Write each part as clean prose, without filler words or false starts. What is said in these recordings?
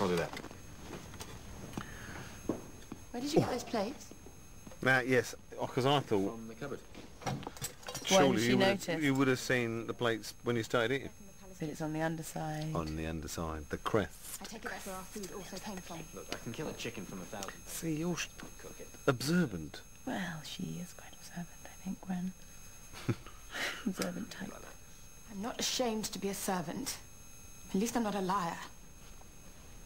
I'll do that. Where did you get those plates? Yes, because I thought From the cupboard. surely she noticed? you would have seen the plates when you started eating. But it's on the underside. On the underside, the crest. I take it that's where our food also came from. Look, I can kill a chicken from 1,000. See, you're Cook it. observant. Well, she is quite observant, I think, Gwen. Observant type. I'm not ashamed to be a servant. At least I'm not a liar.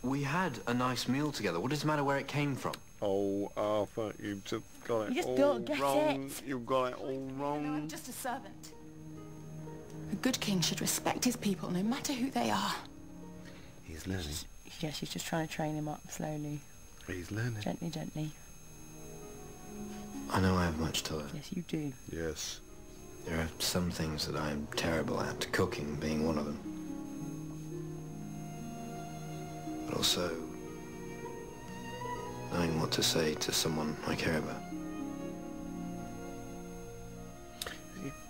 We had a nice meal together. What does it matter where it came from? Oh, Arthur, you've just got it You just all don't get wrong. it. You've got it all No, wrong. I'm just a servant. A good king should respect his people, no matter who they are. He's learning. Yeah, she's just trying to train him up slowly. He's learning. Gently, gently. I know I have much to learn. Yes, you do. Yes. There are some things that I'm terrible at, cooking being one of them. But also knowing what to say to someone I care about.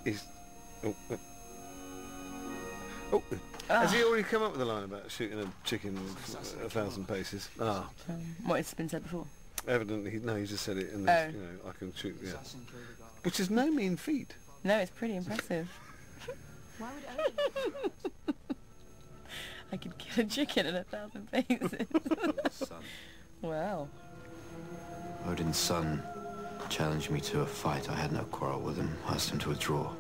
He's... Oh, has he already come up with a line about shooting a chicken 1,000 paces? Ah, What has been said before? evidently, no, he just said it in this, you know, I can shoot, yeah. Which is no mean feat. No, it's pretty impressive. Why would Odin? I could kill a chicken in 1,000 paces. Son. Wow. Odin's son challenged me to a fight. I had no quarrel with him. Asked him to withdraw.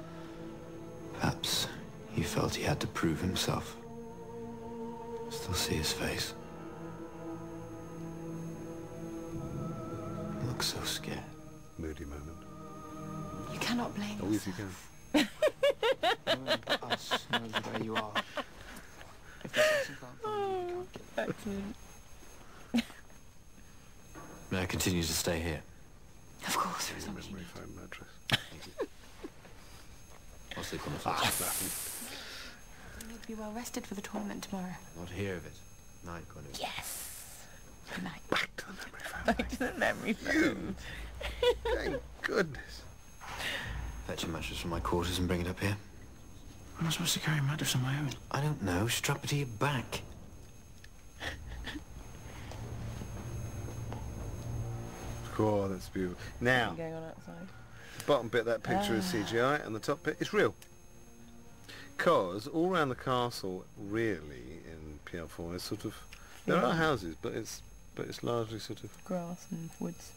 Perhaps he felt he had to prove himself. Still see his face. He looks so scared. Moody moment. You cannot blame Oh, yes, you yourself. can. No one but us knows where you are. If the assassin can't find you, you can't get Excellent. May I continue to stay here? Of course, as long as you Memory need. foam mattress. I'll sleep on the floor. You need to be well rested for the tournament tomorrow. Not hear of it. Night, Gwendolen. Yes. Good night. Back to the memory foam. Back to the memory foam. Thank goodness. Fetch a mattress from my quarters and bring it up here. I'm not supposed to carry a mattress on my own. I don't know. Strap it to your back. Oh, that's beautiful. Now, Going on outside. the bottom bit of that picture is CGI and the top bit is real. Because all around the castle, really, in PR4, is sort of... There are houses, but it's largely sort of... Grass and woods.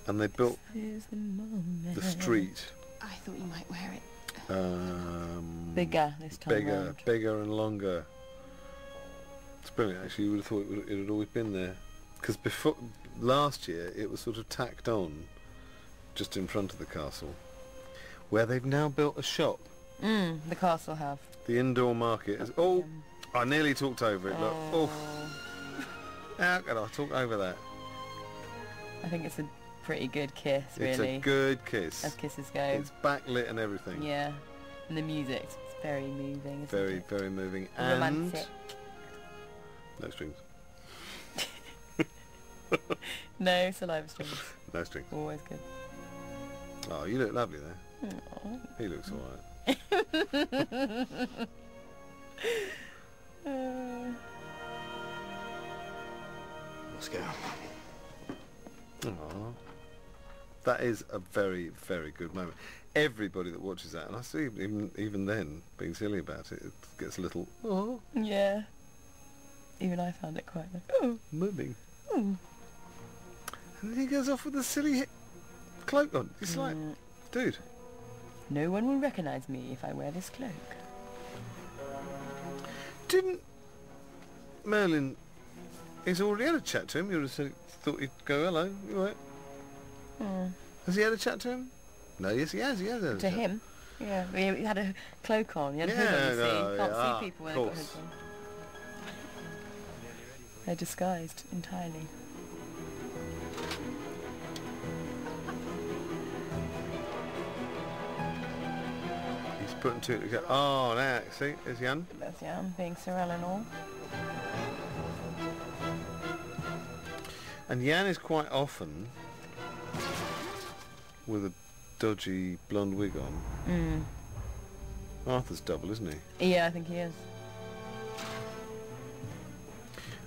And they built Here's the moment. the street I thought you might wear it. Bigger this time round. bigger and longer. It's brilliant, actually. You would have thought it had always been there. Because before, last year, it was sort of tacked on just in front of the castle, where they've now built a shop. The castle have. The indoor market is... Oh, I nearly talked over it, look. Oh, how could I talk over that? I think it's a pretty good kiss, It's really. a good kiss. As kisses go. It's backlit and everything. Yeah. And the music, it's very moving, isn't Very, it? very moving. And... Romantic. No strings. No saliva strings. No strings. Always good. Oh, you look lovely there. Aw. He looks alright. Let's go. Aww. That is a very, very good moment. Everybody that watches that, and I see even then, being silly about it, it gets a little, oh, Yeah. Even I found it quite like, oh. moving. Oh. And then he goes off with a silly cloak on. It's like, dude. No one will recognise me if I wear this cloak. Didn't Merlin... He's already had a chat to him. You would have thought he'd go, hello, you all right? Oh. Has he had a chat to him? No, yes he has. He has had a To chat. him? Yeah. He had a cloak on. He had a hood Yeah, on, you see. no, Can't yeah, see people when of they've got course. hoods on. They're disguised entirely. He's putting two together. Oh, now, see, there's Jan. That's Jan being Sir Eleanor. And Jan is quite often with a dodgy blonde wig on. Arthur's double, isn't he? Yeah, I think he is.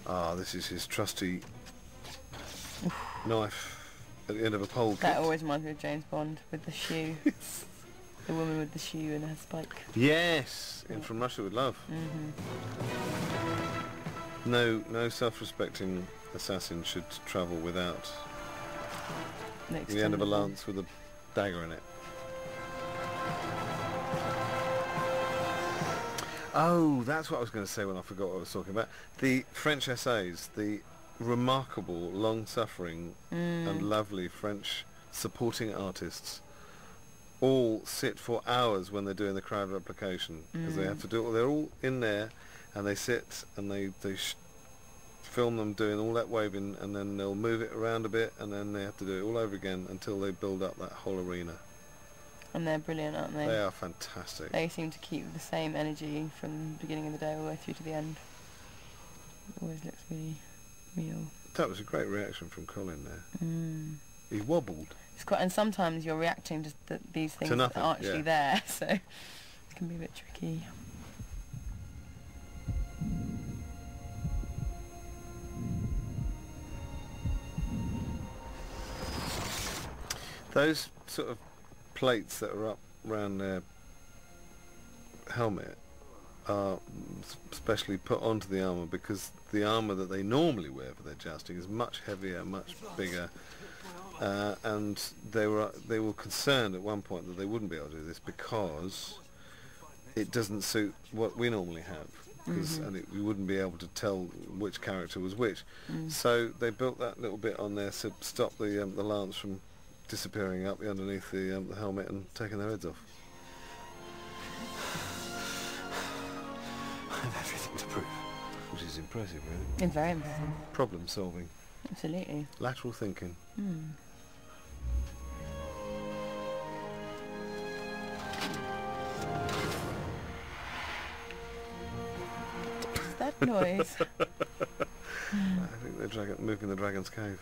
Ah, this is his trusty knife at the end of a pole That kit. always reminds me of James Bond with the shoe. The woman with the shoe and her spike. Yes, in From Russia with Love. No self-respecting assassin should travel without the end of a lance with a dagger in it. Oh, that's what I was going to say when I forgot what I was talking about. The French essays, the remarkable, long-suffering and lovely French supporting artists all sit for hours when they're doing the crowd replication, because they have to do it. They're all in there, and they sit and they film them doing all that waving, and then they'll move it around a bit, and then they have to do it all over again until they build up that whole arena. And they're brilliant, aren't they? They are fantastic. They seem to keep the same energy from the beginning of the day all the way through to the end. It always looks really real. That was a great reaction from Colin there. He wobbled. It's quite, and sometimes you're reacting to these things that nothing, aren't actually there, so it can be a bit tricky. Those sort of plates that are up around their helmet are specially put onto the armour because the armour that they normally wear for their jousting is much heavier, much bigger, and they were concerned at one point that they wouldn't be able to do this because it doesn't suit what we normally have, and we wouldn't be able to tell which character was which. So they built that little bit on there to stop the lance from disappearing up underneath the helmet and taking their heads off. I have everything to prove. Which is impressive, really. It's very impressive. Problem solving. Absolutely. Lateral thinking. What's that noise? I think they're moving the dragon's cave.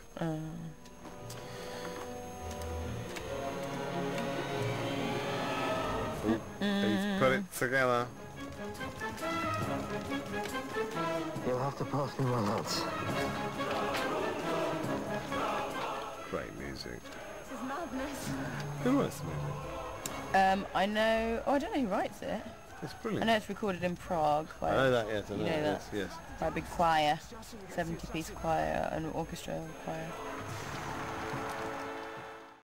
He's put it together. You'll have to pass me my lads. Great music. This is madness. Who writes the music? I know... Oh, I don't know who writes it. It's I brilliant. know it's recorded in Prague by, I know that, yes. I know you know that, that? yes. by a big choir, 70-piece choir and orchestra choir.